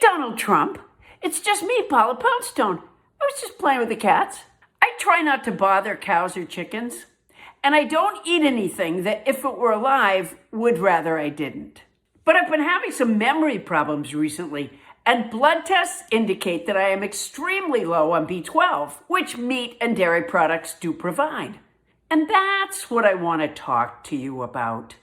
Donald Trump. It's just me, Paula Poundstone. I was just playing with the cats. I try not to bother cows or chickens. And I don't eat anything that, if it were alive, would rather I didn't. But I've been having some memory problems recently, and blood tests indicate that I am extremely low on B12, which meat and dairy products do provide. And that's what I want to talk to you about.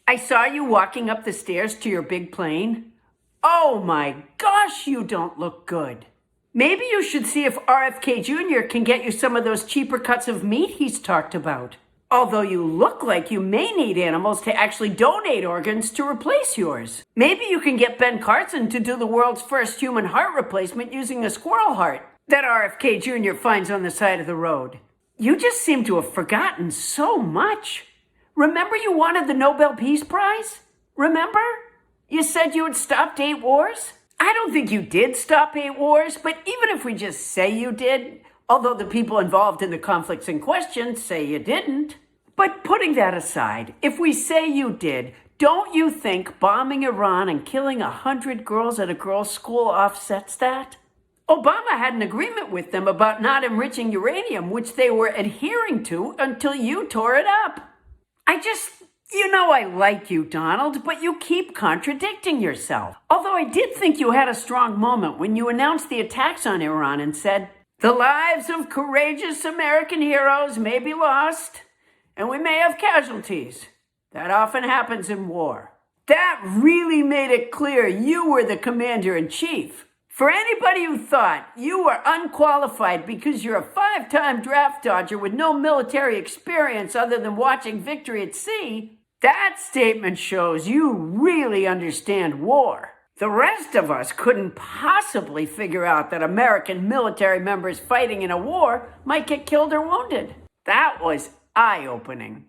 I saw you walking up the stairs to your big plane. Oh my gosh, you don't look good. Maybe you should see if RFK Jr. can get you some of those cheaper cuts of meat he's talked about. Although you look like you may need animals to actually donate organs to replace yours. Maybe you can get Ben Carson to do the world's first human heart replacement using a squirrel heart that RFK Jr. finds on the side of the road. You just seem to have forgotten so much. Remember you wanted the Nobel Peace Prize? Remember? You said you had stopped 8 wars? I don't think you did stop 8 wars, but even if we just say you did, although the people involved in the conflicts in question say you didn't. But putting that aside, if we say you did, don't you think bombing Iran and killing 100 girls at a girls' school offsets that? Obama had an agreement with them about not enriching uranium, which they were adhering to until you tore it up. I like you, Donald, but you keep contradicting yourself. Although I did think you had a strong moment when you announced the attacks on Iran and said, "The lives of courageous American heroes may be lost, and we may have casualties. That often happens in war." That really made it clear you were the commander-in-chief. For anybody who thought you were unqualified because you're a 5-time draft dodger with no military experience other than watching Victory at Sea, that statement shows you really understand war. The rest of us couldn't possibly figure out that American military members fighting in a war might get killed or wounded. That was eye-opening.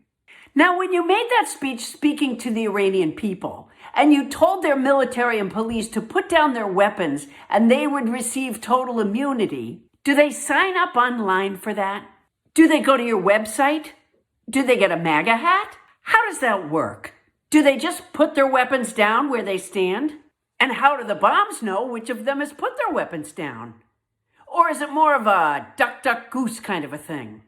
Now, when you made that speech speaking to the Iranian people, and you told their military and police to put down their weapons and they would receive total immunity, do they sign up online for that? Do they go to your website? Do they get a MAGA hat? How does that work? Do they just put their weapons down where they stand? And how do the bombs know which of them has put their weapons down? Or is it more of a duck, duck, goose kind of a thing?